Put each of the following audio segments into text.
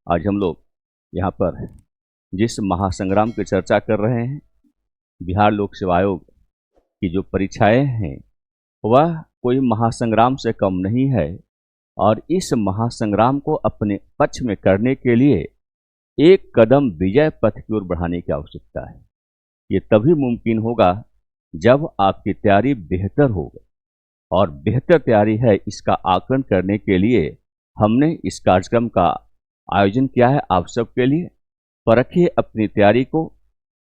आज हम लोग यहाँ पर जिस महासंग्राम की चर्चा कर रहे हैं, बिहार लोक सेवा आयोग की जो परीक्षाएं हैं वह कोई महासंग्राम से कम नहीं है और इस महासंग्राम को अपने पक्ष में करने के लिए एक कदम विजय पथ की ओर बढ़ाने की आवश्यकता है। ये तभी मुमकिन होगा जब आपकी तैयारी बेहतर होगी और बेहतर तैयारी है इसका आकलन करने के लिए हमने इस कार्यक्रम का आयोजन किया है आप सबके लिए। परखिए अपनी तैयारी को,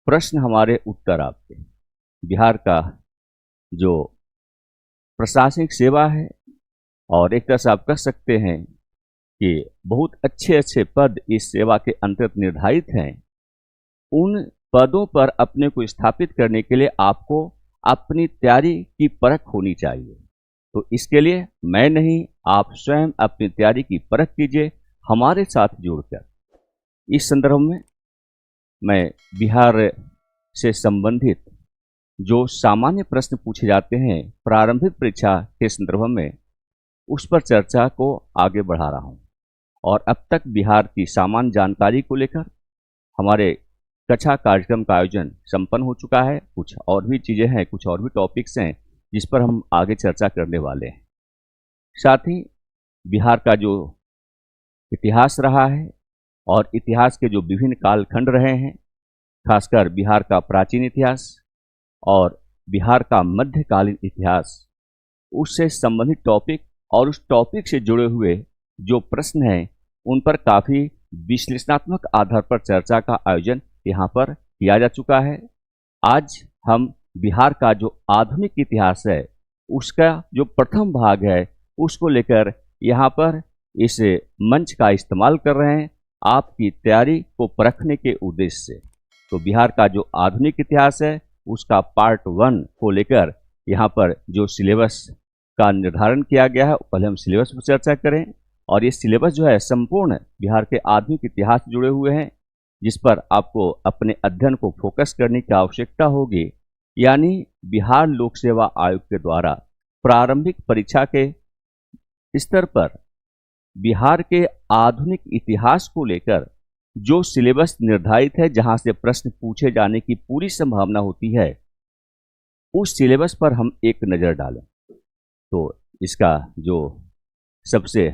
प्रश्न हमारे उत्तर आपके। बिहार का जो प्रशासनिक सेवा है और एक तरह से आप कह सकते हैं कि बहुत अच्छे अच्छे पद इस सेवा के अंतर्गत निर्धारित हैं। उन पदों पर अपने को स्थापित करने के लिए आपको अपनी तैयारी की परख होनी चाहिए। तो इसके लिए मैं नहीं, आप स्वयं अपनी तैयारी की परख कीजिए हमारे साथ जुड़कर। इस संदर्भ में मैं बिहार से संबंधित जो सामान्य प्रश्न पूछे जाते हैं प्रारंभिक परीक्षा के संदर्भ में, उस पर चर्चा को आगे बढ़ा रहा हूं। और अब तक बिहार की सामान्य जानकारी को लेकर हमारे कक्षा कार्यक्रम का आयोजन संपन्न हो चुका है। कुछ और भी चीज़ें हैं, कुछ और भी टॉपिक्स हैं जिस पर हम आगे चर्चा करने वाले हैं। साथ ही बिहार का जो इतिहास रहा है और इतिहास के जो विभिन्न कालखंड रहे हैं, खासकर बिहार का प्राचीन इतिहास और बिहार का मध्यकालीन इतिहास, उससे संबंधित टॉपिक और उस टॉपिक से जुड़े हुए जो प्रश्न हैं उन पर काफ़ी विश्लेषणात्मक आधार पर चर्चा का आयोजन यहाँ पर किया जा चुका है। आज हम बिहार का जो आधुनिक इतिहास है उसका जो प्रथम भाग है उसको लेकर यहाँ पर इस मंच का इस्तेमाल कर रहे हैं आपकी तैयारी को परखने के उद्देश्य से। तो बिहार का जो आधुनिक इतिहास है उसका पार्ट 1 को लेकर यहाँ पर जो सिलेबस का निर्धारण किया गया है, पहले हम सिलेबस पर चर्चा करें। और ये सिलेबस जो है संपूर्ण बिहार के आधुनिक इतिहास से जुड़े हुए हैं, जिस पर आपको अपने अध्ययन को फोकस करने की आवश्यकता होगी। यानी बिहार लोक सेवा आयोग के द्वारा प्रारंभिक परीक्षा के स्तर पर बिहार के आधुनिक इतिहास को लेकर जो सिलेबस निर्धारित है, जहां से प्रश्न पूछे जाने की पूरी संभावना होती है, उस सिलेबस पर हम एक नज़र डालें तो इसका जो सबसे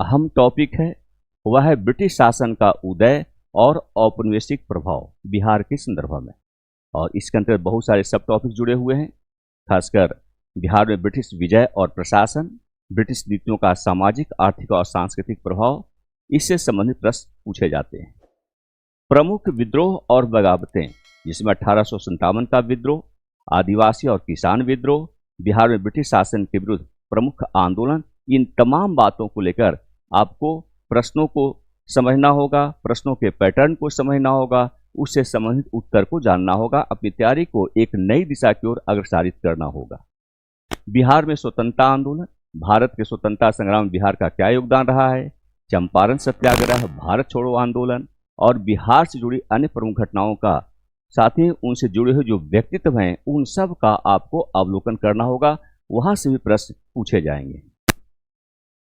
अहम टॉपिक है वह है ब्रिटिश शासन का उदय और औपनिवेशिक प्रभाव बिहार के संदर्भ में। और इसके अंतर्गत बहुत सारे सब टॉपिक जुड़े हुए हैं, खासकर बिहार में ब्रिटिश विजय और प्रशासन, ब्रिटिश नीतियों का सामाजिक, आर्थिक और सांस्कृतिक प्रभाव, इससे संबंधित प्रश्न पूछे जाते हैं। प्रमुख विद्रोह और बगावतें, जिसमें 1857 का विद्रोह, आदिवासी और किसान विद्रोह, बिहार में ब्रिटिश शासन के विरुद्ध प्रमुख आंदोलन, इन तमाम बातों को लेकर आपको प्रश्नों को समझना होगा, प्रश्नों के पैटर्न को समझना होगा, उससे संबंधित उत्तर को जानना होगा, अपनी तैयारी को एक नई दिशा की ओर अग्रसारित करना होगा। बिहार में स्वतंत्रता आंदोलन, भारत के स्वतंत्रता संग्राम में बिहार का क्या योगदान रहा है, चंपारण सत्याग्रह, भारत छोड़ो आंदोलन और बिहार से जुड़ी अन्य प्रमुख घटनाओं का, साथ ही उनसे जुड़े हुए जो व्यक्तित्व हैं उन सब का आपको अवलोकन करना होगा। वहां से भी प्रश्न पूछे जाएंगे।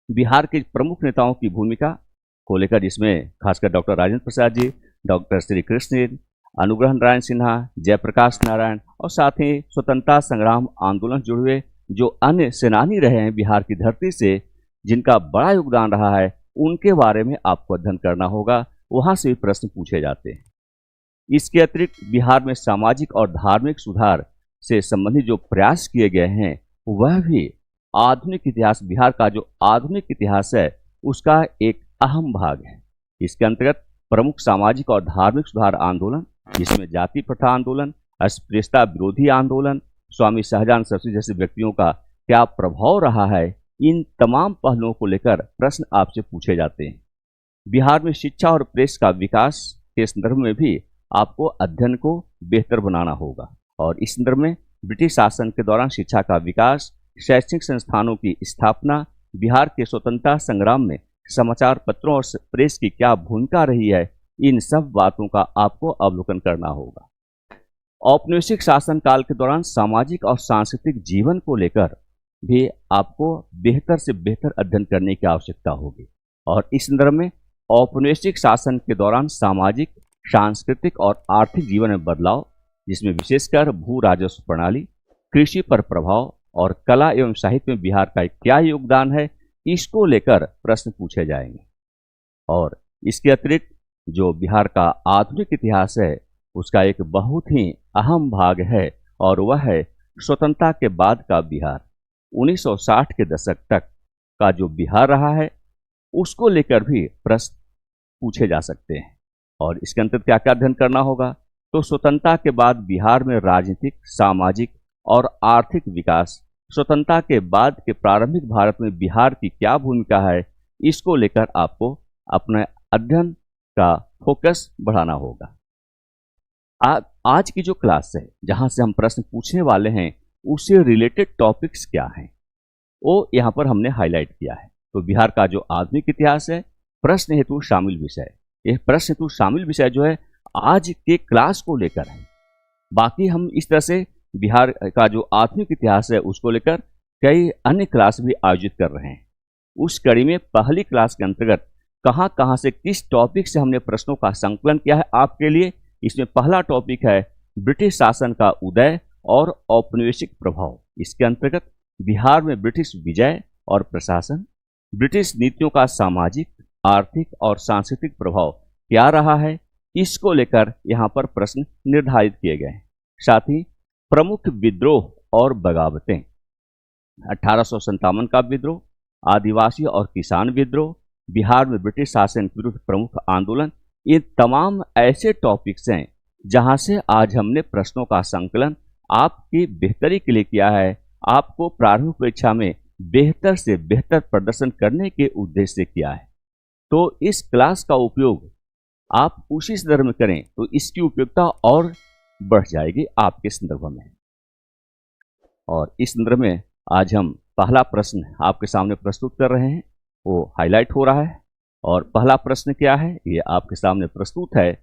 बिहार के प्रमुख नेताओं की भूमिका को लेकर, जिसमें खासकर डॉक्टर राजेंद्र प्रसाद जी, डॉक्टर श्री कृष्ण, अनुग्रह नारायण सिन्हा, जयप्रकाश नारायण और साथ ही स्वतंत्रता संग्राम आंदोलन से जुड़े हुए जो अन्य सेनानी रहे हैं बिहार की धरती से, जिनका बड़ा योगदान रहा है, उनके बारे में आपको अध्ययन करना होगा। वहां से भी प्रश्न पूछे जाते हैं। इसके अतिरिक्त बिहार में सामाजिक और धार्मिक सुधार से संबंधित जो प्रयास किए गए हैं वह भी आधुनिक इतिहास, बिहार का जो आधुनिक इतिहास है उसका एक अहम भाग है। इसके अंतर्गत प्रमुख सामाजिक और धार्मिक सुधार आंदोलन, जिसमें जाति प्रथा आंदोलन, अस्पृश्यता विरोधी आंदोलन, स्वामी शाहजहां सरस्वती जैसे व्यक्तियों का क्या प्रभाव रहा है, इन तमाम पहलुओं को लेकर प्रश्न आपसे पूछे जाते हैं। बिहार में शिक्षा और प्रेस का विकास के संदर्भ में भी आपको अध्ययन को बेहतर बनाना होगा। और इस संदर्भ में ब्रिटिश शासन के दौरान शिक्षा का विकास, शैक्षणिक संस्थानों की स्थापना, बिहार के स्वतंत्रता संग्राम में समाचार पत्रों और प्रेस की क्या भूमिका रही है, इन सब बातों का आपको अवलोकन करना होगा। औपनिवेशिक शासन काल के दौरान सामाजिक और सांस्कृतिक जीवन को लेकर भी आपको बेहतर से बेहतर अध्ययन करने की आवश्यकता होगी। और इस संदर्भ में औपनिवेशिक शासन के दौरान सामाजिक, सांस्कृतिक और आर्थिक जीवन में बदलाव, जिसमें विशेषकर भू राजस्व प्रणाली, कृषि पर प्रभाव और कला एवं साहित्य में बिहार का क्या योगदान है, इसको लेकर प्रश्न पूछे जाएंगे। और इसके अतिरिक्त जो बिहार का आधुनिक इतिहास है उसका एक बहुत ही अहम भाग है और वह है स्वतंत्रता के बाद का बिहार। 1960 के दशक तक का जो बिहार रहा है उसको लेकर भी प्रश्न पूछे जा सकते हैं। और इसके अंतर्गत क्या क्या अध्ययन करना होगा, तो स्वतंत्रता के बाद बिहार में राजनीतिक, सामाजिक और आर्थिक विकास, स्वतंत्रता के बाद के प्रारंभिक भारत में बिहार की क्या भूमिका है, इसको लेकर आपको अपने अध्ययन का फोकस बढ़ाना होगा। आज की जो क्लास है जहां से हम प्रश्न पूछने वाले हैं उससे रिलेटेड टॉपिक्स क्या हैं वो यहाँ पर हमने हाईलाइट किया है। तो बिहार का जो आधुनिक इतिहास है प्रश्न हेतु शामिल विषय, यह प्रश्न हेतु शामिल विषय जो है आज के क्लास को लेकर है। बाकी हम इस तरह से बिहार का जो आधुनिक इतिहास है उसको लेकर कई अन्य क्लास भी आयोजित कर रहे हैं। उस कड़ी में पहली क्लास के अंतर्गत कहाँ से किस टॉपिक से हमने प्रश्नों का संकलन किया है आपके लिए। इसमें पहला टॉपिक है ब्रिटिश शासन का उदय और औपनिवेशिक प्रभाव। इसके अंतर्गत बिहार में ब्रिटिश विजय और प्रशासन, ब्रिटिश नीतियों का सामाजिक, आर्थिक और सांस्कृतिक प्रभाव क्या रहा है, इसको लेकर यहाँ पर प्रश्न निर्धारित किए गए हैं। साथ ही प्रमुख विद्रोह और बगावतें, 1857 का विद्रोह, आदिवासी और किसान विद्रोह, बिहार में ब्रिटिश शासन के विरुद्ध प्रमुख आंदोलन, ये तमाम ऐसे टॉपिक्स हैं जहां से आज हमने प्रश्नों का संकलन आपकी बेहतरी के लिए किया है, आपको प्रारंभिक परीक्षा में बेहतर से बेहतर प्रदर्शन करने के उद्देश्य से किया है। तो इस क्लास का उपयोग आप उसी संदर्भ में करें तो इसकी उपयोगिता और बढ़ जाएगी आपके संदर्भ में। और इस संदर्भ में आज हम पहला प्रश्न आपके सामने प्रस्तुत कर रहे हैं, वो हाईलाइट हो रहा है। और पहला प्रश्न क्या है ये आपके सामने प्रस्तुत है।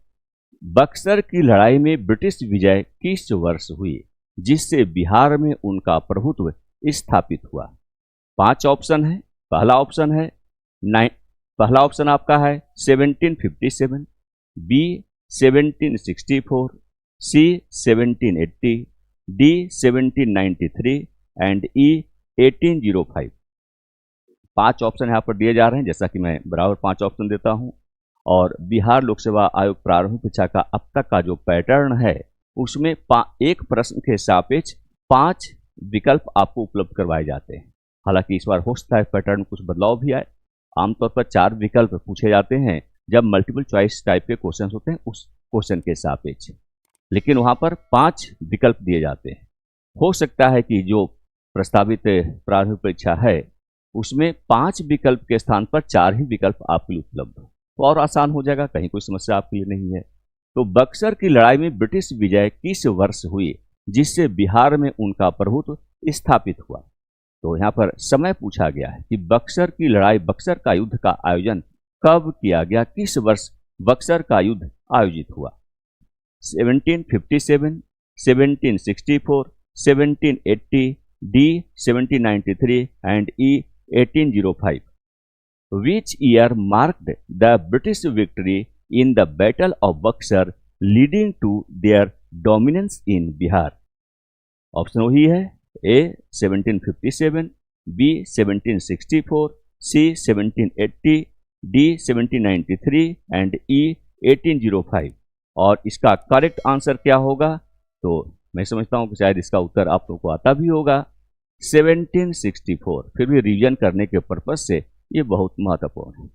बक्सर की लड़ाई में ब्रिटिश विजय किस वर्ष हुई जिससे बिहार में उनका प्रभुत्व स्थापित हुआ? 5 ऑप्शन है। पहला ऑप्शन आपका है 1757, B 1764, C 1780, D 1793 and E 1805। 5 option यहाँ पर दिए जा रहे हैं, जैसा कि मैं बराबर 5 ऑप्शन देता हूँ। और बिहार लोक सेवा आयोग प्रारंभिक परीक्षा का अब तक का जो पैटर्न है उसमें एक प्रश्न के सापेक्ष 5 विकल्प आपको उपलब्ध करवाए जाते हैं। हालांकि इस बार हो सकता है पैटर्न कुछ बदलाव भी आए। आमतौर पर 4 विकल्प पूछे जाते हैं जब मल्टीपल चॉइस टाइप के क्वेश्चन होते हैं उस क्वेश्चन के सापेक्ष, लेकिन वहाँ पर 5 विकल्प दिए जाते हैं। हो सकता है कि जो प्रस्तावित प्रारंभिक परीक्षा है उसमें 5 विकल्प के स्थान पर 4 ही विकल्प आपके लिए उपलब्ध हो, तो और आसान हो जाएगा, कहीं कोई समस्या आपके लिए नहीं है। तो बक्सर की लड़ाई में ब्रिटिश विजय किस वर्ष हुई जिससे बिहार में उनका प्रभुत्व स्थापित हुआ? तो यहाँ पर समय पूछा गया है कि बक्सर की लड़ाई, बक्सर का युद्ध का आयोजन कब किया गया, किस वर्ष बक्सर का युद्ध आयोजित हुआ? 1757, 1764, 1780, D 1793 and E 1805. Which year marked the British victory in the Battle of Buxar, leading to their dominance in Bihar? Option वही है, ए 1757, B 1764, C 1780, D 1793 and E 1805। और इसका करेक्ट आंसर क्या होगा? तो मैं समझता हूं कि शायद इसका उत्तर आप लोगों को आता भी होगा, 1764। फिर भी रिवीजन करने के पर्पज से ये बहुत महत्वपूर्ण है।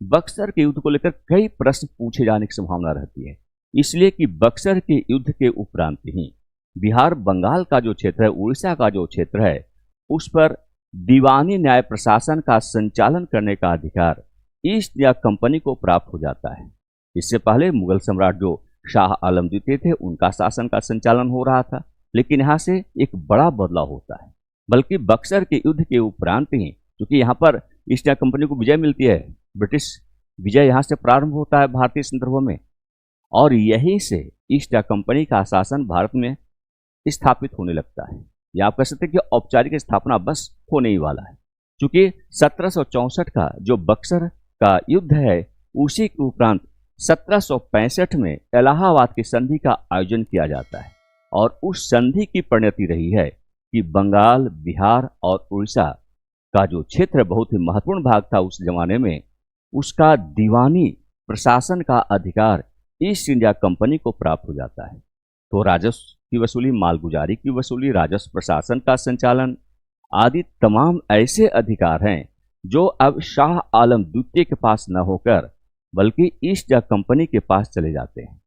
बक्सर के युद्ध को लेकर कई प्रश्न पूछे जाने की संभावना रहती है, इसलिए कि बक्सर के युद्ध के उपरांत ही बिहार, बंगाल का जो क्षेत्र है, उड़ीसा का जो क्षेत्र है, उस पर दीवानी न्याय प्रशासन का संचालन करने का अधिकार ईस्ट इंडिया कंपनी को प्राप्त हो जाता है। इससे पहले मुगल सम्राट जो शाह आलम द्वितीय थे उनका शासन का संचालन हो रहा था, लेकिन यहाँ से एक बड़ा बदलाव होता है। बल्कि बक्सर के युद्ध के उपरांत ही, क्योंकि यहाँ पर ईस्ट इंडिया कंपनी को विजय मिलती है, ब्रिटिश विजय यहाँ से प्रारंभ होता है भारतीय संदर्भ में, और यहीं से ईस्ट इंडिया कंपनी का शासन भारत में स्थापित होने लगता है। या आप कह सकते हैं कि औपचारिक स्थापना बस होने ही वाला है, क्योंकि 1764 का जो बक्सर का युद्ध है उसी के उपरांत 1765 में इलाहाबाद की संधि का आयोजन किया जाता है और उस संधि की परिणति रही है कि बंगाल, बिहार और उड़ीसा का जो क्षेत्र बहुत ही महत्वपूर्ण भाग था उस जमाने में, उसका दीवानी प्रशासन का अधिकार ईस्ट इंडिया कंपनी को प्राप्त हो जाता है। तो राजस्व की वसूली, मालगुजारी की वसूली, राजस्व प्रशासन का संचालन आदि तमाम ऐसे अधिकार हैं जो अब शाह आलम द्वितीय के पास न होकर बल्कि ईस्ट इंडिया कंपनी के पास चले जाते हैं।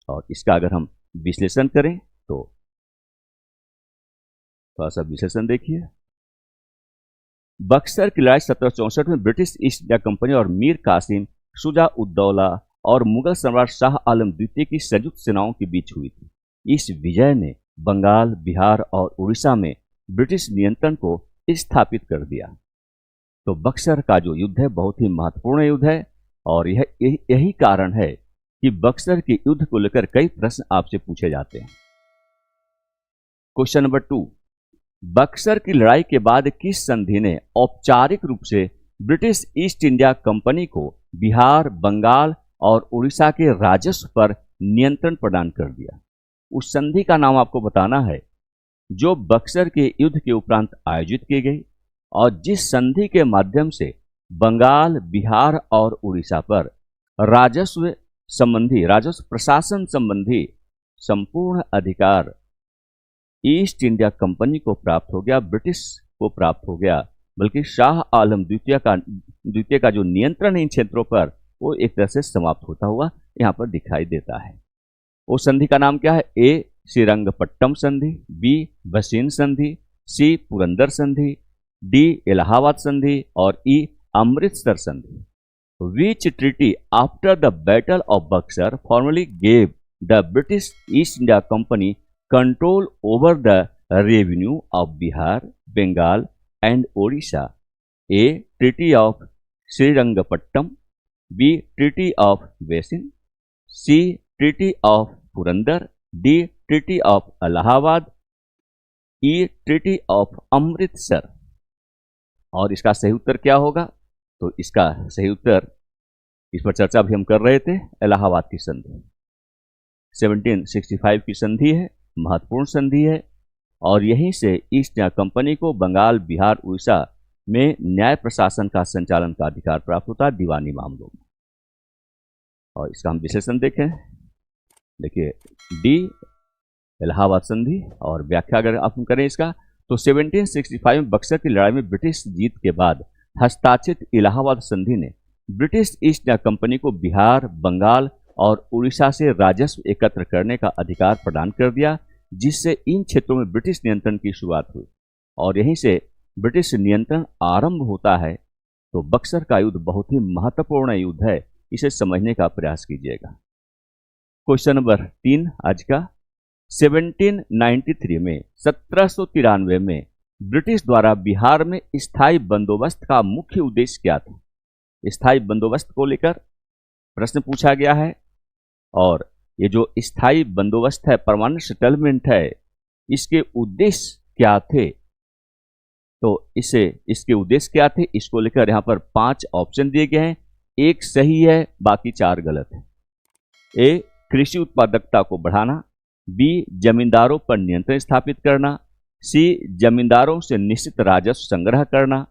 और इसका अगर हम विश्लेषण करें तो थोड़ा सा विश्लेषण देखिए। बक्सर की लड़ाई 1764 में ब्रिटिश ईस्ट इंडिया कंपनी और मीर कासिम, शुजा उद्दौला और मुगल सम्राट शाह आलम द्वितीय की संयुक्त सेनाओं के बीच हुई थी। इस विजय ने बंगाल, बिहार और उड़ीसा में ब्रिटिश नियंत्रण को स्थापित कर दिया। तो बक्सर का जो युद्ध है बहुत ही महत्वपूर्ण युद्ध है और यही कारण है कि बक्सर के युद्ध को लेकर कई प्रश्न आपसे पूछे जाते हैं। क्वेश्चन नंबर 2, बक्सर की लड़ाई के बाद किस संधि ने औपचारिक रूप से ब्रिटिश ईस्ट इंडिया कंपनी को बिहार, बंगाल और उड़ीसा के राजस्व पर नियंत्रण प्रदान कर दिया? उस संधि का नाम आपको बताना है जो बक्सर के युद्ध के उपरांत आयोजित की गई और जिस संधि के माध्यम से बंगाल, बिहार और उड़ीसा पर राजस्व संबंधी, राजस्व प्रशासन संबंधी संपूर्ण अधिकार ईस्ट इंडिया कंपनी को प्राप्त हो गया, ब्रिटिश को प्राप्त हो गया, बल्कि शाह आलम द्वितीय का जो नियंत्रण इन क्षेत्रों पर वो एक तरह से समाप्त होता हुआ यहाँ पर दिखाई देता है। उस संधि का नाम क्या है? ए श्रीरंगपट्टम संधि, बी बसीन संधि, सी पुरंदर संधि, डी इलाहाबाद संधि और ई अमृतसर संधि। Which treaty after the battle of Buxar formally gave the British East India Company control over the revenue of Bihar, Bengal and Odisha? A treaty of Srirangapattam, B treaty of Bassein, C treaty of Purandar, D treaty of Allahabad, E treaty of Amritsar. और इसका सही उत्तर क्या होगा? तो इसका सही उत्तर, इस पर चर्चा भी हम कर रहे थे, इलाहाबाद की संधि 1765 की संधि है, महत्वपूर्ण संधि है और यहीं से ईस्ट इंडिया कंपनी को बंगाल, बिहार, उड़ीसा में न्याय प्रशासन का संचालन का अधिकार प्राप्त होता है दीवानी मामलों में। और इसका हम विश्लेषण देखें। देखिए, डी इलाहाबाद संधि और व्याख्या अगर आप करें इसका तो 1765 में बक्सर की लड़ाई में ब्रिटिश जीत के बाद हस्ताक्षरित इलाहाबाद संधि ने ब्रिटिश ईस्ट इंडिया कंपनी को बिहार, बंगाल और उड़ीसा से राजस्व एकत्र करने का अधिकार प्रदान कर दिया, जिससे इन क्षेत्रों में ब्रिटिश नियंत्रण की शुरुआत हुई और यहीं से ब्रिटिश नियंत्रण आरंभ होता है। तो बक्सर का युद्ध बहुत ही महत्वपूर्ण युद्ध है, इसे समझने का प्रयास कीजिएगा। क्वेश्चन नंबर 3 आज का, 1793 में 1793 में ब्रिटिश द्वारा बिहार में स्थायी बंदोबस्त का मुख्य उद्देश्य क्या था? स्थायी बंदोबस्त को लेकर प्रश्न पूछा गया है और ये जो स्थायी बंदोबस्त है, परमानेंट सेटलमेंट है, इसके उद्देश्य क्या थे? तो इसके उद्देश्य क्या थे, इसको लेकर यहाँ पर 5 ऑप्शन दिए गए हैं। एक सही है, बाकी 4 गलत है। ए कृषि उत्पादकता को बढ़ाना, बी जमींदारों पर नियंत्रण स्थापित करना, सी जमींदारों से निश्चित राजस्व संग्रह करना,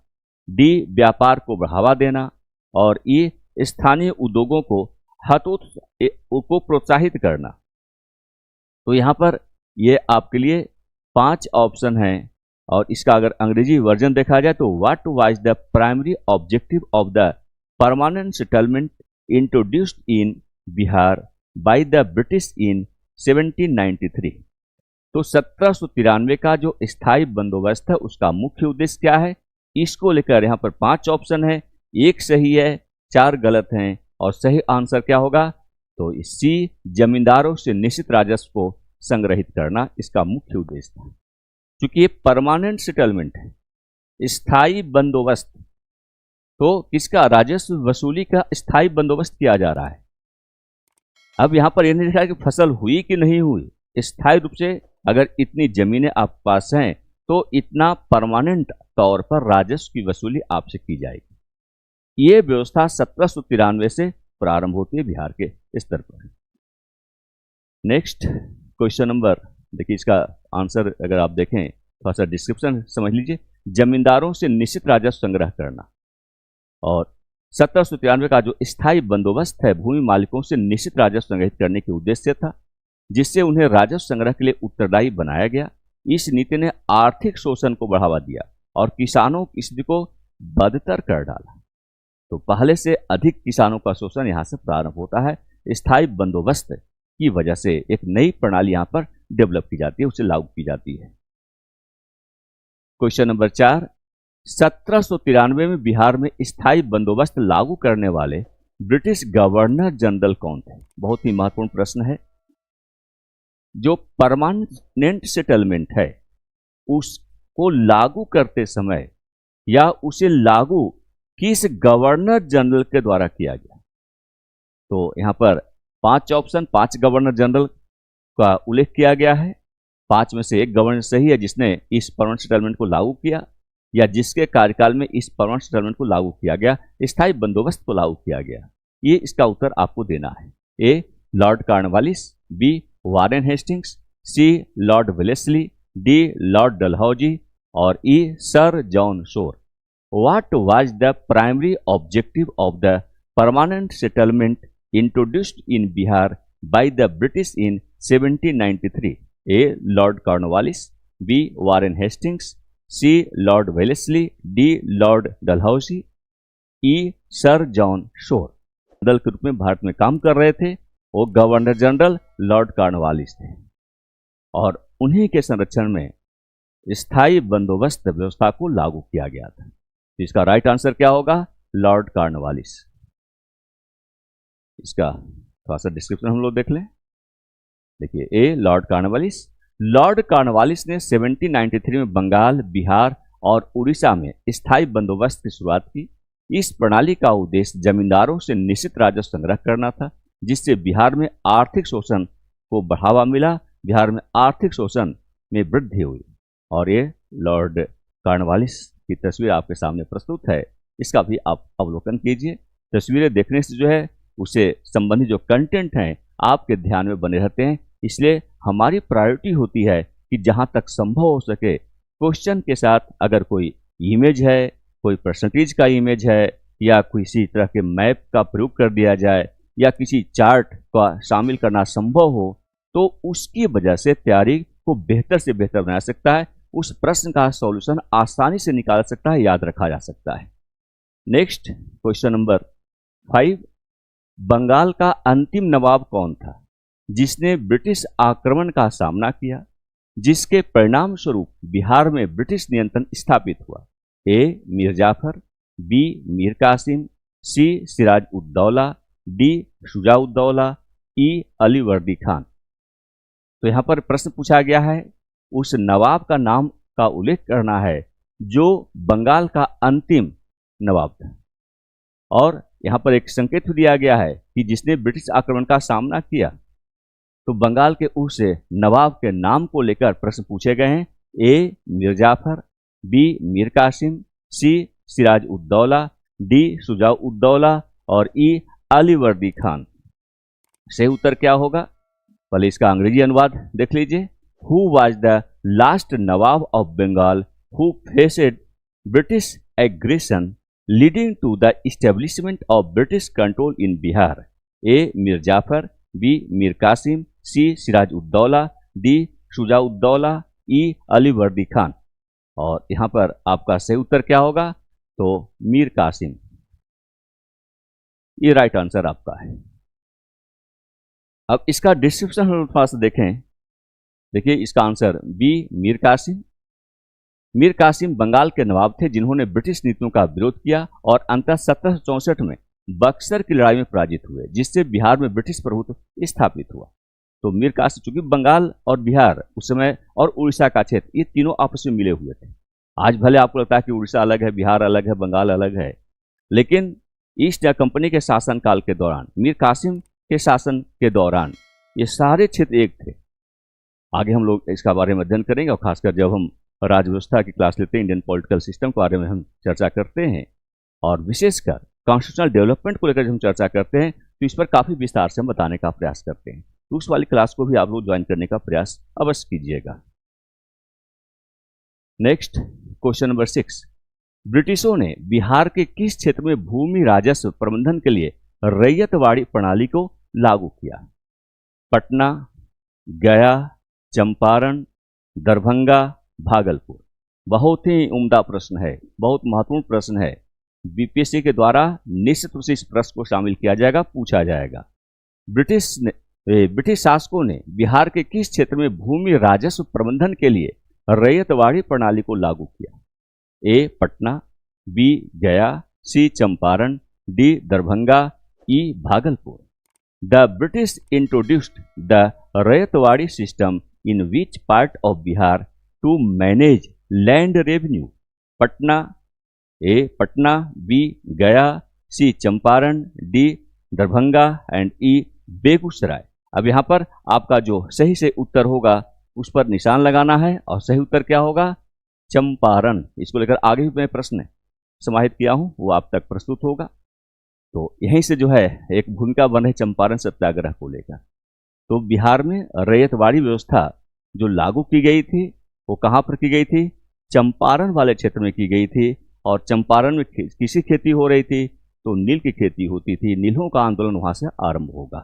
डी व्यापार को बढ़ावा देना और ई स्थानीय उद्योगों को को प्रोत्साहित करना। तो यहाँ पर ये आपके लिए 5 ऑप्शन हैं और इसका अगर अंग्रेजी वर्जन देखा जाए तो what was the primary objective of the permanent settlement introduced in Bihar bye the British in 1793। तो 1793 का जो स्थायी बंदोबस्त है उसका मुख्य उद्देश्य क्या है, इसको लेकर यहाँ पर 5 ऑप्शन है, एक सही है, 4 गलत हैं और सही आंसर क्या होगा? तो सी जमींदारों से निश्चित राजस्व को संग्रहित करना इसका मुख्य उद्देश्य था। क्योंकि ये परमानेंट सेटलमेंट है, स्थायी बंदोबस्त, तो किसका? राजस्व वसूली का स्थायी बंदोबस्त किया जा रहा है। अब यहाँ पर यह नहीं लिखा कि फसल हुई कि नहीं हुई, स्थायी रूप से अगर इतनी जमीनें आपके पास हैं तो इतना परमानेंट तौर पर राजस्व की वसूली आपसे की जाएगी। ये व्यवस्था 1793 से प्रारंभ होती है बिहार के स्तर पर। नेक्स्ट क्वेश्चन नंबर, देखिए इसका आंसर अगर आप देखें, थोड़ा सा डिस्क्रिप्शन समझ लीजिए। जमींदारों से निश्चित राजस्व संग्रह करना, और 1793 का जो स्थायी बंदोबस्त है भूमि मालिकों से निश्चित राजस्व संग्रहित करने के उद्देश्य था, जिससे उन्हें राजस्व संग्रह के लिए उत्तरदायी बनाया गया। इस नीति ने आर्थिक शोषण को बढ़ावा दिया और किसानों की स्थिति को बदतर कर डाला। तो पहले से अधिक किसानों का शोषण यहां से प्रारंभ होता है। स्थायी बंदोबस्त की वजह से एक नई प्रणाली यहां पर डेवलप की जाती है, उसे लागू की जाती है। क्वेश्चन नंबर 4, 1793 में बिहार में स्थायी बंदोबस्त लागू करने वाले ब्रिटिश गवर्नर जनरल कौन थे? बहुत ही महत्वपूर्ण प्रश्न है। जो परमानेंट सेटलमेंट है उसको लागू करते समय या उसे लागू किस गवर्नर जनरल के द्वारा किया गया? तो यहां पर 5 ऑप्शन, 5 गवर्नर जनरल का उल्लेख किया गया है। 5 में से एक गवर्नर सही है जिसने इस परमानेंट सेटलमेंट को लागू किया, या जिसके कार्यकाल में इस परमानेंट सेटलमेंट को लागू किया गया, स्थायी बंदोबस्त को लागू किया गया। ये इसका उत्तर आपको देना है। A Lord Cornwallis, B Warren Hastings, C Lord Wellesley, D Lord Dalhousie और E sir John Shore. What was the primary objective of the permanent settlement introduced in Bihar by the British in 1793? A. Lord Cornwallis, B. Warren Hastings, C. Lord Wellesley, D. Lord Dalhousie, E. Sir John Shore। General के रूप में भारत में काम कर रहे थे वो governor general Lord Cornwallis थे, और उन्हीं के संरक्षण में स्थायी बंदोबस्त व्यवस्था को लागू किया गया था। इसका राइट आंसर क्या होगा? Lord Cornwallis. इसका थोड़ा सा डिस्क्रिप्शन हम लोग देख लें। देखिए, ए लॉर्ड कॉर्नवालिस। लॉर्ड कॉर्नवालिस ने 1793 में बंगाल, बिहार और उड़ीसा में स्थायी बंदोबस्त की शुरुआत की। इस प्रणाली का उद्देश्य जमींदारों से निश्चित राजस्व संग्रह करना था, जिससे बिहार में आर्थिक शोषण को बढ़ावा मिला, बिहार में आर्थिक शोषण में वृद्धि हुई। और ये लॉर्ड कॉर्नवालिस की तस्वीर आपके सामने प्रस्तुत है, इसका भी आप अवलोकन कीजिए। तस्वीरें देखने से जो है उसे संबंधित जो कंटेंट हैं आपके ध्यान में बने रहते हैं, इसलिए हमारी प्रायोरिटी होती है कि जहां तक संभव हो सके क्वेश्चन के साथ अगर कोई इमेज है, कोई परसेंटेज का इमेज है, या किसी तरह के मैप का प्रयोग कर दिया जाए, या किसी चार्ट का शामिल करना संभव हो, तो उसकी वजह से तैयारी को बेहतर से बेहतर बना सकता है, उस प्रश्न का सॉल्यूशन आसानी से निकाल सकता है, याद रखा जा सकता है। नेक्स्ट क्वेश्चन नंबर 5, बंगाल का अंतिम नवाब कौन था जिसने ब्रिटिश आक्रमण का सामना किया, जिसके परिणाम स्वरूप बिहार में ब्रिटिश नियंत्रण स्थापित हुआ? ए मीर जाफर, बी मीर कासिम, सी सिराज उद्दौला, डी शुजा उद्दौला, ई अली वर्दी खान। तो यहां पर प्रश्न पूछा गया है, उस नवाब का नाम का उल्लेख करना है जो बंगाल का अंतिम नवाब था, और यहां पर एक संकेत दिया गया है कि जिसने ब्रिटिश आक्रमण का सामना किया। तो बंगाल के उस नवाब के नाम को लेकर प्रश्न पूछे गए हैं। ए मीर जाफर, बी मीर कासिम, सी सिराज उद्दौला, डी शुजा उद्दौला और ई अली वर्दी खान। सही उत्तर क्या होगा? पहले इसका अंग्रेजी अनुवाद देख लीजिए। Who was the last Nawab of Bengal who faced British aggression leading to the establishment of British control in Bihar? A. Mir Jafar, B. Mir Qasim, C. Siraj Uddaulah, D. Shuja Uddaulah, E. Ali Wardi Khan। और यहाँ पर आपका सही उत्तर क्या होगा? तो मीर कासिम, ये right answer आपका है। अब इसका डिस्क्रिप्शन हम थोड़ा सा देखें। देखिए, इसका आंसर बी मीर कासिम। मीर कासिम बंगाल के नवाब थे जिन्होंने ब्रिटिश नीतियों का विरोध किया और अंततः 1764 में बक्सर की लड़ाई में पराजित हुए, जिससे बिहार में ब्रिटिश प्रभुत्व स्थापित हुआ। तो मीर कासिम, चूंकि बंगाल और बिहार उस समय और उड़ीसा का क्षेत्र, ये तीनों आपस में मिले हुए थे। आज भले आपको लगता है कि उड़ीसा अलग है, बिहार अलग है, बंगाल अलग है, लेकिन ईस्ट इंडिया कंपनी के शासनकाल के दौरान, मीर कासिम के शासन के दौरान ये सारे क्षेत्र एक थे। आगे हम लोग इसका बारे में अध्ययन करेंगे, और खासकर जब हम राज्य व्यवस्था की क्लास लेते हैं, इंडियन पॉलिटिकल सिस्टम के बारे में हम चर्चा करते हैं, और विशेषकर कॉन्स्टिट्यूशनल डेवलपमेंट को लेकर जब हम चर्चा करते हैं तो इस पर काफ़ी विस्तार से हम बताने का प्रयास करते हैं। तो उस वाली क्लास को भी आप लोग ज्वाइन करने का प्रयास अवश्य कीजिएगा। नेक्स्ट क्वेश्चन नंबर 6, ब्रिटिशों ने बिहार के किस क्षेत्र में भूमि राजस्व प्रबंधन के लिए रैयतवाड़ी प्रणाली को लागू किया? पटना, गया, चंपारण, दरभंगा, भागलपुर। बहुत ही उम्दा प्रश्न है, बहुत महत्वपूर्ण प्रश्न है। बीपीएससी के द्वारा निश्चित रूप से इस प्रश्न को शामिल किया जाएगा, पूछा जाएगा। ब्रिटिश शासकों ने बिहार के किस क्षेत्र में भूमि राजस्व प्रबंधन के लिए रैयतवाड़ी प्रणाली को लागू किया? ए Patna, B Gaya, C Champaran, D Darbhanga, E Bhagalpur. The British introduced the ryotwari system in which part of Bihar to manage land revenue? Patna, A Patna, B Gaya, C Champaran, D Darbhanga and E Begusarai. अब यहाँ पर आपका जो सही से उत्तर होगा उस पर निशान लगाना है, और सही उत्तर क्या होगा? चंपारण। इसको लेकर आगे भी मैं प्रश्न समाहित किया हूँ, वो आप तक प्रस्तुत होगा। तो यहीं से जो है एक भूमिका बन रही चंपारण सत्याग्रह को लेकर। तो बिहार में रैयतवाड़ी व्यवस्था जो लागू की गई थी वो कहाँ पर की गई थी? चंपारण वाले क्षेत्र में की गई थी। और चंपारण में किसी खेती हो रही थी? तो नील की खेती होती थी। नीलों का आंदोलन वहां से आरंभ होगा।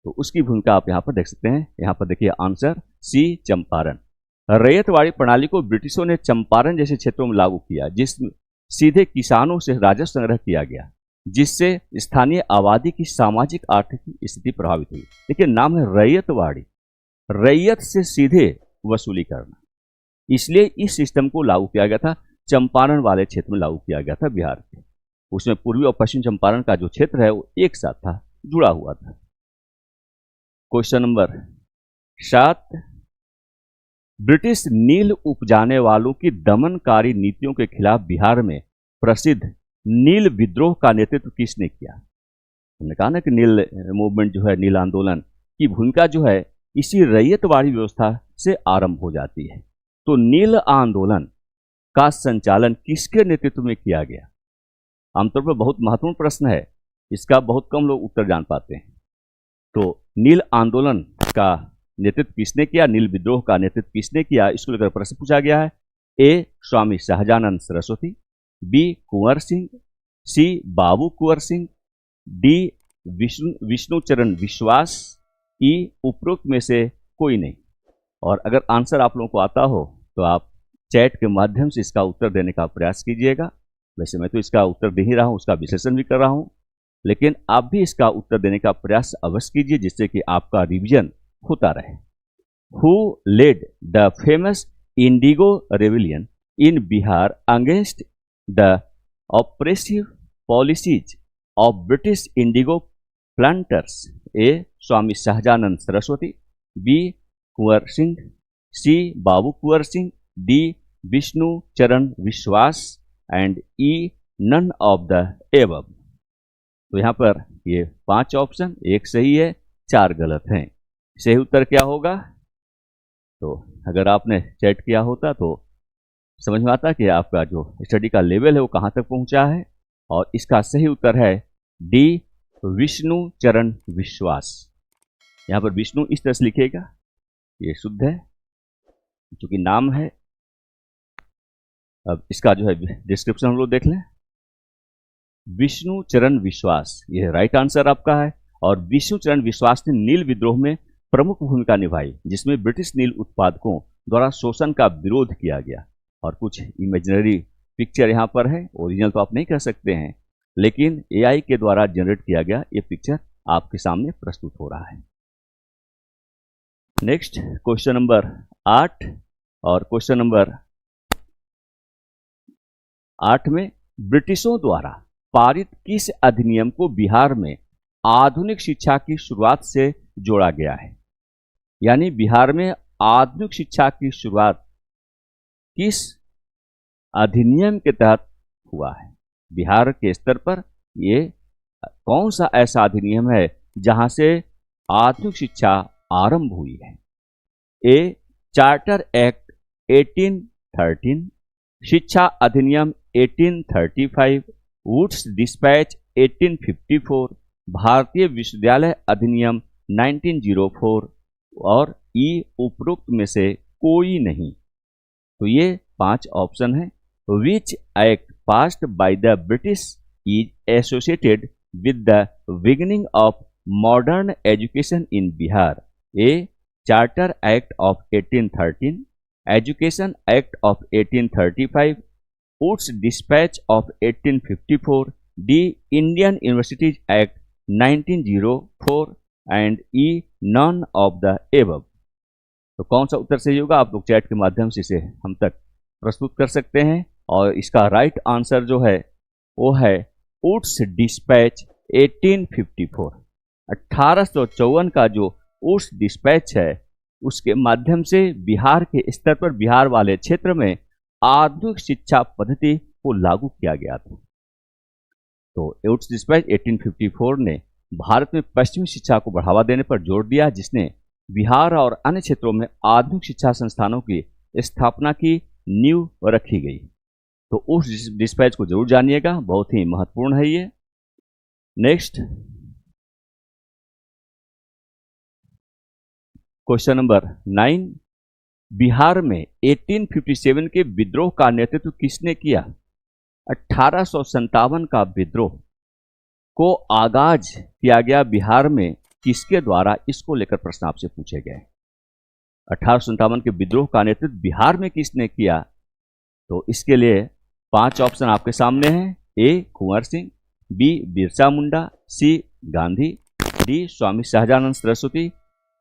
तो उसकी भूमिका आप यहाँ पर देख सकते हैं। यहाँ पर देखिए आंसर सी चंपारण। रैयतवाड़ी प्रणाली को ब्रिटिशों ने चंपारण जैसे क्षेत्रों में लागू किया, जिसमें सीधे किसानों से राजस्व संग्रह किया गया, जिससे स्थानीय आबादी की सामाजिक आर्थिक स्थिति प्रभावित हुई। देखिए नाम है रैयतवाड़ी, रैयत से सीधे वसूली करना। इसलिए इस सिस्टम को लागू किया गया था, चंपारण वाले क्षेत्र में लागू किया गया था बिहार के। उसमें पूर्वी और पश्चिम चंपारण का जो क्षेत्र है वो एक साथ था, जुड़ा हुआ था। क्वेश्चन नंबर 7, ब्रिटिश नील उपजाने वालों की दमनकारी नीतियों के खिलाफ बिहार में प्रसिद्ध नील विद्रोह का नेतृत्व किसने किया? हमने कहा ना कि नील मूवमेंट जो है, नील आंदोलन की भूमिका जो है इसी रैयतवाड़ी व्यवस्था से आरंभ हो जाती है। तो नील आंदोलन का संचालन किसके नेतृत्व में किया गया? आमतौर पर बहुत महत्वपूर्ण प्रश्न है, इसका बहुत कम लोग उत्तर जान पाते हैं। तो नील आंदोलन का नेतृत्व किसने किया, नील विद्रोह का नेतृत्व किसने किया, इसको लेकर प्रश्न पूछा गया है। ए Swami Sahajanand Saraswati, B Kunwar Singh, C Babu Kunwar Singh, D Vishnucharan विश्वास, ई उपरोक्त में से कोई नहीं। और अगर आंसर आप लोगों को आता हो तो आप चैट के माध्यम से इसका उत्तर देने का प्रयास कीजिएगा। वैसे मैं तो इसका उत्तर दे ही रहा हूँ, उसका विश्लेषण भी कर रहा हूँ, लेकिन आप भी इसका उत्तर देने का प्रयास अवश्य कीजिए, जिससे कि आपका रिवीजन होता रहे। Who led the famous indigo rebellion in Bihar against the oppressive policies of British indigo planters? A Swami Sahajanand Saraswati, B Kunwar Singh, C Babu Kunwar Singh, D Vishnu Charan Biswas and E none of the above. तो यहाँ पर ये 5 ऑप्शन, एक सही है, 4 गलत हैं। सही उत्तर क्या होगा? तो अगर आपने चैट किया होता तो समझ में आता कि आपका जो स्टडी का लेवल है वो कहाँ तक पहुँचा है। और इसका सही उत्तर है डी विष्णु चरण विश्वास। यहाँ पर विष्णु इस तरह से लिखेगा, ये शुद्ध है क्योंकि नाम है। अब इसका जो है डिस्क्रिप्शन हम लोग देख लें। विष्णु चरण विश्वास, यह राइट आंसर आपका है। और विष्णु चरण विश्वास ने नील विद्रोह में प्रमुख भूमिका निभाई, जिसमें ब्रिटिश नील उत्पादकों द्वारा शोषण का विरोध किया गया। और कुछ इमेजिनरी पिक्चर यहाँ पर है, ओरिजिनल तो आप नहीं कह सकते हैं, लेकिन एआई के द्वारा जनरेट किया गया ये पिक्चर आपके सामने प्रस्तुत हो रहा है। नेक्स्ट क्वेश्चन नंबर 8, और क्वेश्चन नंबर 8 में ब्रिटिशों द्वारा पारित किस अधिनियम को बिहार में आधुनिक शिक्षा की शुरुआत से जोड़ा गया है? यानी बिहार में आधुनिक शिक्षा की शुरुआत किस अधिनियम के तहत हुआ है? बिहार के स्तर पर ये कौन सा ऐसा अधिनियम है जहां से आधुनिक शिक्षा आरंभ हुई है? ए चार्टर एक्ट 1813, शिक्षा अधिनियम 1835, वुड्स डिस्पैच 1854, भारतीय विश्वविद्यालय अधिनियम 1904 और ई उपरोक्त में से कोई नहीं। तो ये 5 ऑप्शन है। Which act passed by the British is associated with the beginning of modern education in Bihar? A charter act of 1813, education act of 1835, Wood's despatch of 1854, D Indian universities act 1904 and E none of the above. तो कौन सा उत्तर सही होगा? आप लोग chat के माध्यम से इसे हम तक प्रस्तुत कर सकते हैं। और इसका राइट आंसर जो है वो है वुड्स डिस्पैच 1854। 1854 का जो वुड्स डिस्पैच है उसके माध्यम से बिहार के स्तर पर, बिहार वाले क्षेत्र में आधुनिक शिक्षा पद्धति को लागू किया गया था। तो वुड्स डिस्पैच 1854 ने भारत में पश्चिमी शिक्षा को बढ़ावा देने पर जोर दिया, जिसने बिहार और अन्य क्षेत्रों में आधुनिक शिक्षा संस्थानों की स्थापना की नींव रखी गई। तो उस डिस्पैच को जरूर जानिएगा, बहुत ही महत्वपूर्ण है ये। नेक्स्ट क्वेश्चन नंबर 9, बिहार में 1857 के विद्रोह का नेतृत्व किसने किया? 1857 का विद्रोह को आगाज किया गया बिहार में किसके द्वारा? इसको लेकर प्रश्न आपसे पूछे गए। 1857 के विद्रोह का नेतृत्व बिहार में किसने किया? तो इसके लिए 5 ऑप्शन आपके सामने हैं। A Kunwar Singh, B Birsa Munda, C Gandhi, D Swami Sahajanand Saraswati,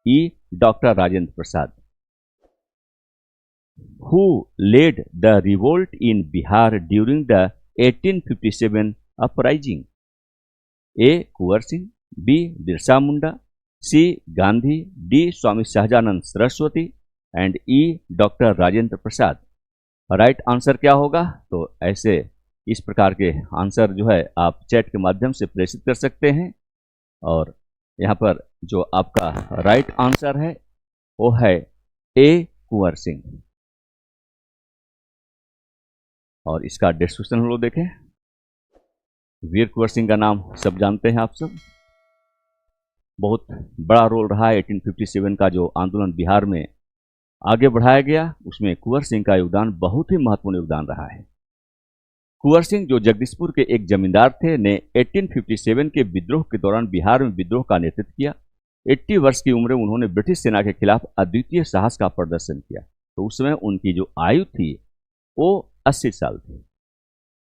E doctor Rajendra Prasad. Who led the revolt in Bihar during the 1857 uprising? A. Kunwar Singh, B Birsa Munda, C Gandhi, D Swami Sahajanand Saraswati and E doctor Rajendra Prasad. Right answer क्या होगा? तो ऐसे इस प्रकार के आंसर जो है आप चैट के माध्यम से प्रेषित कर सकते हैं। और यहाँ पर जो आपका राइट आंसर है वो है ए कुंवर सिंह। और इसका डिस्क्रिप्शन हम लोग देखें। वीर कुंवर सिंह का नाम सब जानते हैं आप सब। बहुत बड़ा रोल रहा है 1857 का जो आंदोलन बिहार में आगे बढ़ाया गया, उसमें कुंवर सिंह का योगदान बहुत ही महत्वपूर्ण योगदान रहा है। कुंवर सिंह जो जगदीशपुर के एक जमींदार थे ने 1857 के विद्रोह के दौरान बिहार में विद्रोह का नेतृत्व किया। 80 वर्ष की उम्र में उन्होंने ब्रिटिश सेना के खिलाफ अद्वितीय साहस का प्रदर्शन किया। तो उस समय उनकी जो आयु थी वो 80 साल थी।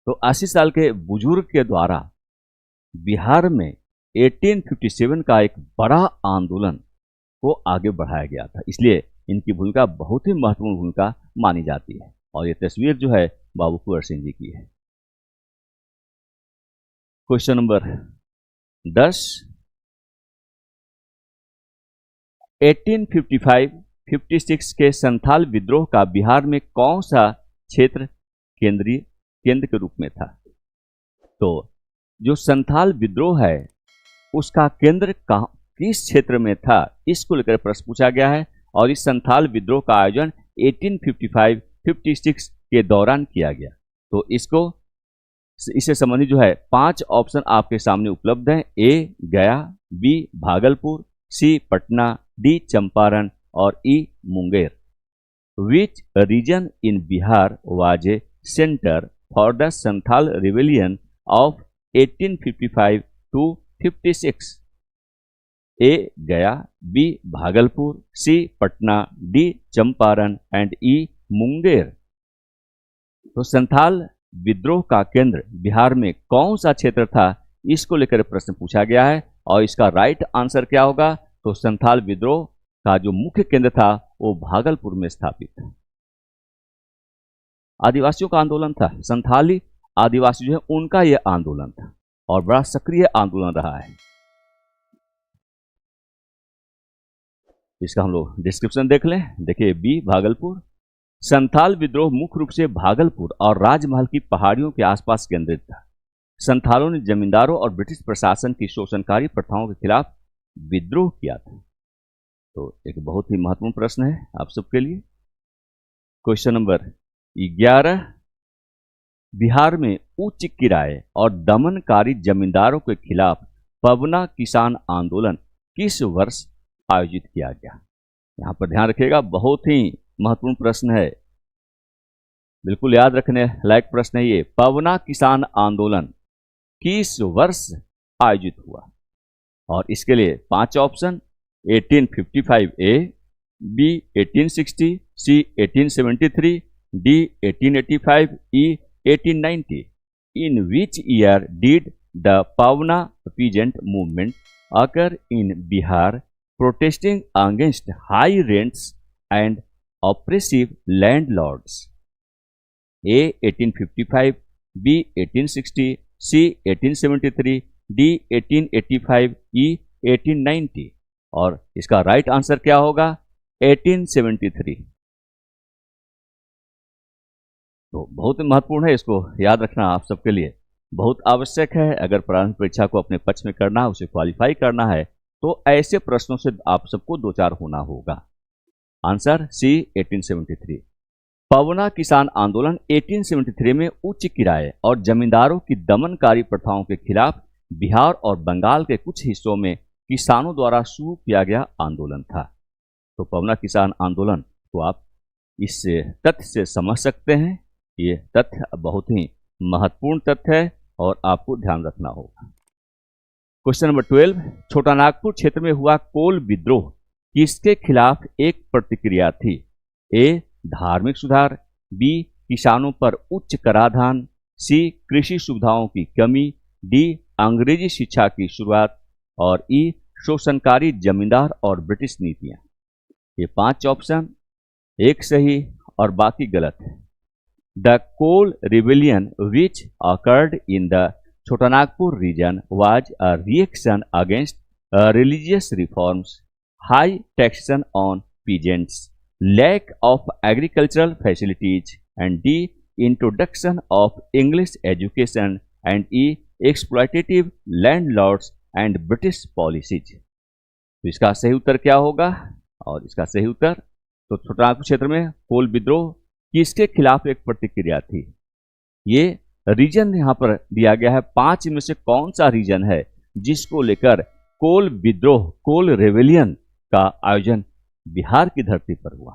तो 80 साल के बुजुर्ग के द्वारा बिहार में 1857 का एक बड़ा आंदोलन को आगे बढ़ाया गया था, इसलिए इनकी भूमिका बहुत ही महत्वपूर्ण भूमिका मानी जाती है। और ये तस्वीर जो है बाबू कुंवर सिंह जी की है। क्वेश्चन नंबर 10, 1855-56 के संथाल विद्रोह का बिहार में कौन सा क्षेत्र केंद्र के रूप में था? तो जो संथाल विद्रोह है उसका केंद्र किस क्षेत्र में था, इसको लेकर प्रश्न पूछा गया है। और इस संथाल विद्रोह का आयोजन 1855-56 के दौरान किया गया। तो इससे संबंधित जो है 5 ऑप्शन आपके सामने उपलब्ध हैं। ए गया, B Bhagalpur, C Patna, D Champaran और E Munger. Which region in Bihar was a center for the Santhal rebellion of 1855 to 56? A Gaya, B Bhagalpur, C Patna, D Champaran and E Munger. तो संथाल विद्रोह का केंद्र बिहार में कौन सा क्षेत्र था, इसको लेकर प्रश्न पूछा गया है। और इसका राइट आंसर क्या होगा? तो संथाल विद्रोह का जो मुख्य केंद्र था वो भागलपुर में स्थापित था। आदिवासियों का आंदोलन था, संथाली आदिवासी जो है उनका यह आंदोलन था और बड़ा सक्रिय आंदोलन रहा है। इसका हम लोग डिस्क्रिप्शन देख लें। देखिए बी भागलपुर। संथाल विद्रोह मुख्य रूप से भागलपुर और राजमहल की पहाड़ियों के आसपास केंद्रित था। संथालों ने जमींदारों और ब्रिटिश प्रशासन की शोषणकारी प्रथाओं के खिलाफ विद्रोह किया था। तो एक बहुत ही महत्वपूर्ण प्रश्न है आप सबके लिए। क्वेश्चन नंबर 11, बिहार में उच्च किराए और दमनकारी जमींदारों के खिलाफ पवना किसान आंदोलन किस वर्ष आयोजित किया गया? यहां पर ध्यान रखिएगा, बहुत ही महत्वपूर्ण प्रश्न है, बिल्कुल याद रखने लायक प्रश्न है ये। पवना किसान आंदोलन किस वर्ष आयोजित हुआ? और इसके लिए 5 option: 1855 A, B 1860, C 1873, D 1885, E 1890। In which year did the Pabna peasant movement occur in Bihar, protesting against high rents and oppressive landlords? A 1855, B 1860, C 1873, D 1885, E 1890। और इसका राइट आंसर क्या होगा? 1873। तो बहुत महत्वपूर्ण है, इसको याद रखना आप सबके लिए बहुत आवश्यक है। अगर प्रारंभिक परीक्षा को अपने पक्ष में करना है, उसे क्वालिफाई करना है, तो ऐसे प्रश्नों से आप सबको 2-4 होना होगा। Answer C 1873। पवना किसान आंदोलन 1873 में उच्च किराए और जमींदारों की दमनकारी प्रथाओं के खिलाफ बिहार और बंगाल के कुछ हिस्सों में किसानों द्वारा शुरू किया गया आंदोलन था। तो पवना किसान आंदोलन को आप इस तथ्य से समझ सकते हैं, ये तथ्य बहुत ही महत्वपूर्ण तथ्य है और आपको ध्यान रखना होगा। क्वेश्चन नंबर 12, छोटा नागपुर क्षेत्र में हुआ कोल विद्रोह किसके खिलाफ एक प्रतिक्रिया थी? ए धार्मिक सुधार, बी किसानों पर उच्च कराधान, सी कृषि सुविधाओं की कमी, डी अंग्रेजी शिक्षा की शुरुआत, और ई शोषणकारी जमींदार और ब्रिटिश नीतियां। ये 5 ऑप्शन, एक सही और बाकी गलत है। The coal rebellion which occurred in the Chotanagpur region was a reaction against religious reforms, high taxation on peasants, lack of agricultural facilities, and the introduction of English education, and exploitative landlords and British policies। तो इसका सही उत्तर क्या होगा? और इसका सही उत्तर, तो छोटानागपुर क्षेत्र में कोल विद्रोह किसके खिलाफ एक प्रतिक्रिया थी? ये रीजन यहां पर दिया गया है, 5 में से कौन सा रीजन है जिसको लेकर कोल विद्रोह, कोल रेवेलियन का आयोजन बिहार की धरती पर हुआ?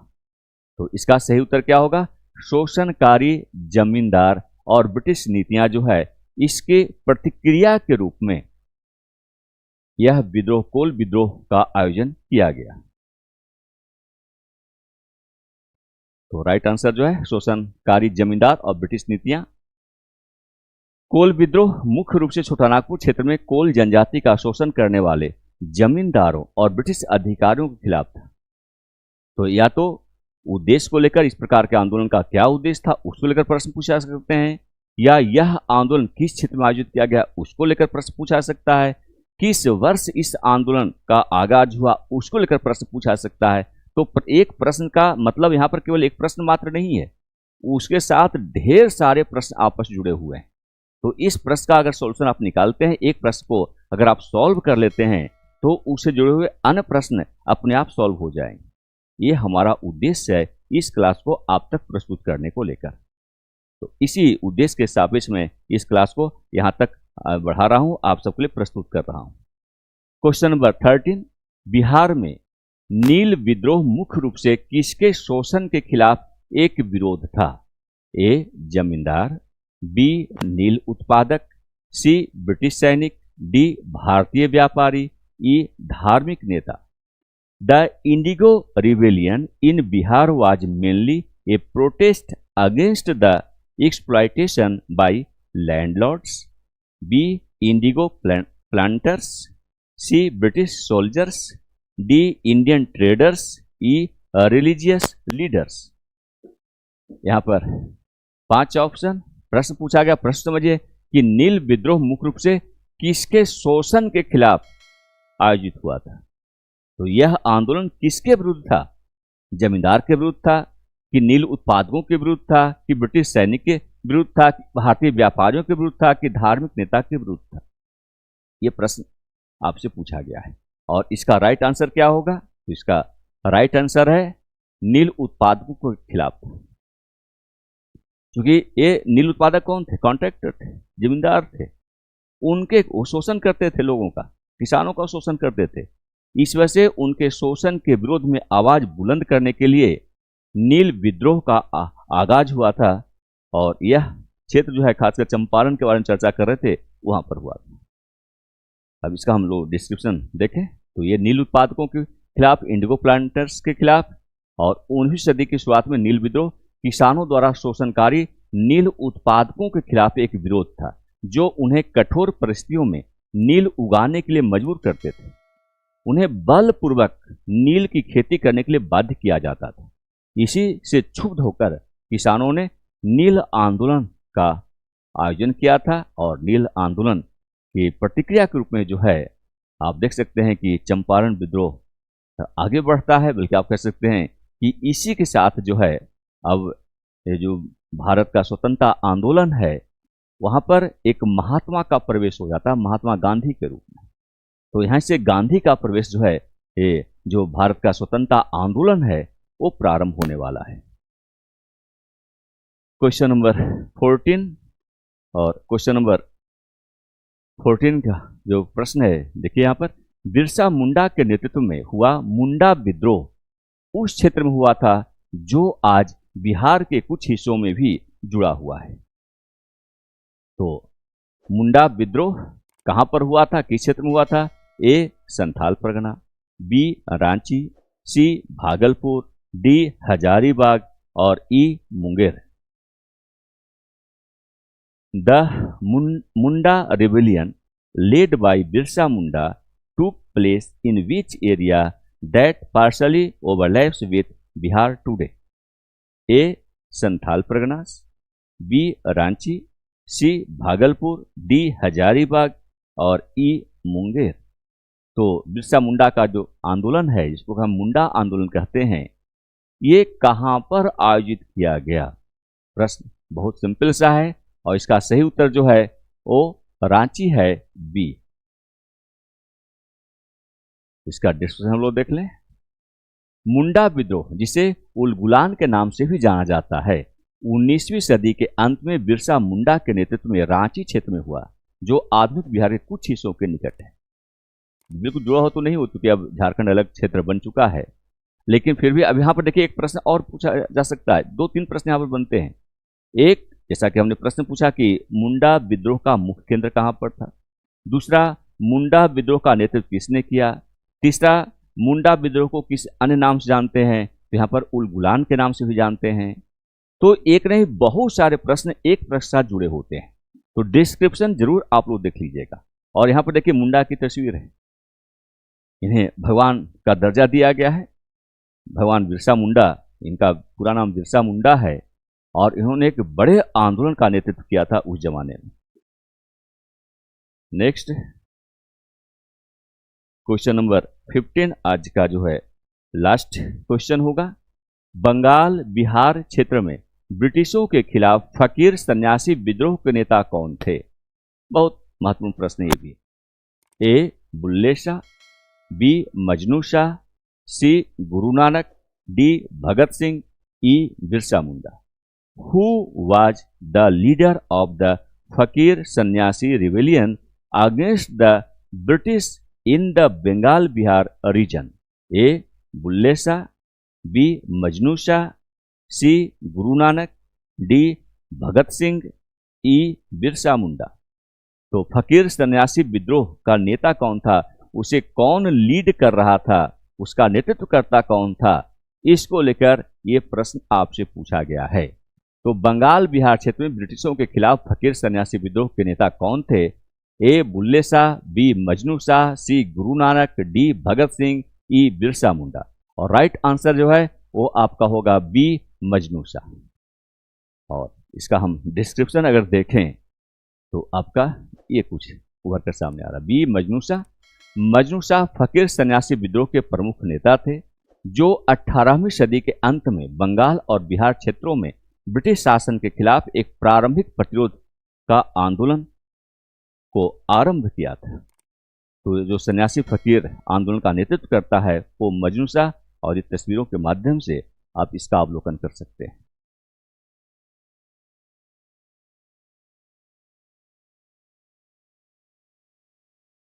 तो इसका सही उत्तर क्या होगा? शोषणकारी जमींदार और ब्रिटिश नीतियां जो है, इसके प्रतिक्रिया के रूप में यह विद्रोह, कोल विद्रोह का आयोजन किया गया। तो राइट आंसर जो है शोषणकारी जमींदार और ब्रिटिश नीतियां। कोल विद्रोह मुख्य रूप से छोटानागपुर क्षेत्र में कोल जनजाति का शोषण करने वाले जमींदारों और ब्रिटिश अधिकारियों के खिलाफ था। तो या तो उद्देश्य को लेकर, इस प्रकार के आंदोलन का क्या उद्देश्य था उसको लेकर प्रश्न पूछा सकते हैं, या यह आंदोलन किस क्षेत्र में आयोजित किया गया उसको लेकर प्रश्न पूछा सकता है, किस वर्ष इस आंदोलन का आगाज हुआ उसको लेकर प्रश्न पूछा सकता है। तो एक प्रश्न का मतलब यहाँ पर केवल एक प्रश्न मात्र नहीं है, उसके साथ ढेर सारे प्रश्न आपस जुड़े हुए हैं। तो इस प्रश्न का अगर सॉल्यूशन आप निकालते हैं, एक प्रश्न को अगर आप सॉल्व कर लेते हैं, तो उससे जुड़े हुए अन्य प्रश्न अपने आप सॉल्व हो जाएंगे। ये हमारा उद्देश्य है इस क्लास को आप तक प्रस्तुत करने को लेकर। तो इसी उद्देश्य के सापेक्ष में इस क्लास को यहाँ तक बढ़ा रहा हूँ, आप सबके लिए प्रस्तुत कर रहा हूँ। क्वेश्चन नंबर 13, बिहार में नील विद्रोह मुख्य रूप से किसके शोषण के खिलाफ एक विरोध था? ए जमींदार, बी नील उत्पादक, सी ब्रिटिश सैनिक, डी भारतीय व्यापारी, ई धार्मिक नेता। The indigo rebellion in Bihar was mainly a protest against the exploitation by landlords, B indigo planters, C British soldiers, D Indian traders, E religious leaders. यहां पर 5 ऑप्शन, प्रश्न पूछा गया। प्रश्न समझिए कि नील विद्रोह मुख्य रूप से किसके शोषण के खिलाफ आयोजित हुआ था? तो यह आंदोलन किसके विरुद्ध था? जमींदार के विरुद्ध था, कि नील उत्पादकों के विरुद्ध था, कि ब्रिटिश सैनिक के विरुद्ध था, कि भारतीय व्यापारियों के विरुद्ध था, कि धार्मिक नेता के विरुद्ध था? यह प्रश्न आपसे पूछा गया है और इसका राइट आंसर क्या होगा? तो इसका राइट आंसर है नील उत्पादकों के खिलाफ। क्योंकि ये नील उत्पादक कौन थे? कॉन्ट्रैक्टर थे, जमींदार थे। उनके वो शोषण करते थे, लोगों का, किसानों का शोषण करते थे। इस वजह से उनके शोषण के विरोध में आवाज बुलंद करने के लिए नील विद्रोह का आगाज हुआ था। और यह क्षेत्र जो है, खासकर चंपारण के बारे में चर्चा कर रहे थे, वहां पर हुआ था। अब इसका हम लोग डिस्क्रिप्शन देखें तो ये नील उत्पादकों के खिलाफ, इंडिगो प्लांटर्स के खिलाफ, और 19वीं सदी की शुरुआत में नील विद्रोह किसानों द्वारा शोषणकारी नील उत्पादकों के खिलाफ एक विरोध था, जो उन्हें कठोर परिस्थितियों में नील उगाने के लिए मजबूर करते थे। उन्हें बलपूर्वक नील की खेती करने के लिए बाध्य किया जाता था। इसी से क्षुब्ध होकर किसानों ने नील आंदोलन का आयोजन किया था, और नील आंदोलन की प्रतिक्रिया के रूप में जो है, आप देख सकते हैं कि चंपारण विद्रोह आगे बढ़ता है। बल्कि आप कह सकते हैं कि इसी के साथ जो है, अब ये जो भारत का स्वतंत्रता आंदोलन है, वहां पर एक महात्मा का प्रवेश हो जाता है, महात्मा गांधी के रूप में। तो यहाँ से गांधी का प्रवेश जो है, ये जो भारत का स्वतंत्रता आंदोलन है, वो प्रारंभ होने वाला है। क्वेश्चन नंबर 14 और क्वेश्चन नंबर 14 का जो प्रश्न है, देखिए यहाँ पर, बिरसा मुंडा के नेतृत्व में हुआ मुंडा विद्रोह उस क्षेत्र में हुआ था जो आज बिहार के कुछ हिस्सों में भी जुड़ा हुआ है। तो मुंडा विद्रोह कहां पर हुआ था, किस क्षेत्र में हुआ था? A Santhal Pargana, B Ranchi, C Bhagalpur, D Hazaribagh और E Munger. The Munda rebellion led by Birsa Munda took place in which area that partially overlaps with Bihar today? A. Santhal Parganas, B Ranchi, C Bhagalpur, D Hazaribagh और ई मुंगेर। तो बिरसा मुंडा का जो आंदोलन है, जिसको हम मुंडा आंदोलन कहते हैं, ये कहां पर आयोजित किया गया? प्रश्न बहुत सिंपल सा है, और इसका सही उत्तर जो है वो रांची है, बी। इसका डिस्क्रिप्शन हम लोग देख लें। मुंडा विद्रोह, जिसे उलगुलान के नाम से भी जाना जाता है, 19वीं सदी के अंत में बिरसा मुंडा के नेतृत्व में रांची क्षेत्र में हुआ, जो आधुनिक बिहार के कुछ हिस्सों के निकट है। बिल्कुल जुड़ा हो तो नहीं हो, क्योंकि अब झारखंड अलग क्षेत्र बन चुका है, लेकिन फिर भी अब यहाँ पर देखिए एक प्रश्न और पूछा जा सकता है। 2-3 प्रश्न यहाँ पर बनते हैं। एक, जैसा कि हमने प्रश्न पूछा कि मुंडा विद्रोह का मुख्य केंद्र कहां पर था। दूसरा, मुंडा विद्रोह का नेतृत्व किसने किया। तीसरा, मुंडा विद्रोह को किस अन्य नाम से जानते हैं, तो यहाँ पर उलगुलान के नाम से भी जानते हैं। तो एक नहीं, बहुत सारे प्रश्न एक प्रश्न साथ जुड़े होते हैं। तो डिस्क्रिप्शन जरूर आप लोग देख लीजिएगा। और यहाँ पर देखिए मुंडा की तस्वीर है, इन्हें भगवान का दर्जा दिया गया है। भगवान बिरसा मुंडा, इनका पूरा नाम बिरसा मुंडा है, और इन्होंने एक बड़े आंदोलन का नेतृत्व किया था उस जमाने में। नेक्स्ट क्वेश्चन नंबर 15 आज का जो है लास्ट क्वेश्चन होगा। बंगाल बिहार क्षेत्र में ब्रिटिशों के खिलाफ फकीर सन्यासी विद्रोह के नेता कौन थे? बहुत महत्वपूर्ण प्रश्न ये भी। ए Bulleh Shah, B Majnu Shah, C Guru Nanak, D Bhagat Singh, E Birsa Munda. Who was the leader of the Fakir Sannyasi rebellion against the British in the Bengal Bihar region? A. Bulle Shah, B. Majnu Shah, C. Guru Nanak, D. Bhagat Singh, E. Birsa Munda। तो फकीर सन्यासी विद्रोह का नेता कौन था, उसे कौन लीड कर रहा था, उसका नेतृत्व करता कौन था, इसको लेकर ये प्रश्न आपसे पूछा गया है। तो बंगाल बिहार क्षेत्र में ब्रिटिशों के खिलाफ फकीर सन्यासी विद्रोह के नेता कौन थे? ए बुल्ले शाह, बी मजनू शाह, सी गुरु नानक, डी भगत सिंह, ई बिरसा मुंडा। और राइट आंसर जो है वो आपका होगा बी मजनू शाह। और इसका हम डिस्क्रिप्शन अगर देखें तो आपका ये कुछ उभर कर सामने आ रहा है। बी मजनू शाह। मजनू शाह फकीर सन्यासी विद्रोह के प्रमुख नेता थे, जो 18वीं सदी के अंत में बंगाल और बिहार क्षेत्रों में ब्रिटिश शासन के खिलाफ एक प्रारंभिक प्रतिरोध का आंदोलन को आरंभ किया था। तो जो सन्यासी फकीर आंदोलन का नेतृत्व करता है वो मजनू शाह, और इस तस्वीरों के माध्यम से आप इसका अवलोकन कर सकते हैं।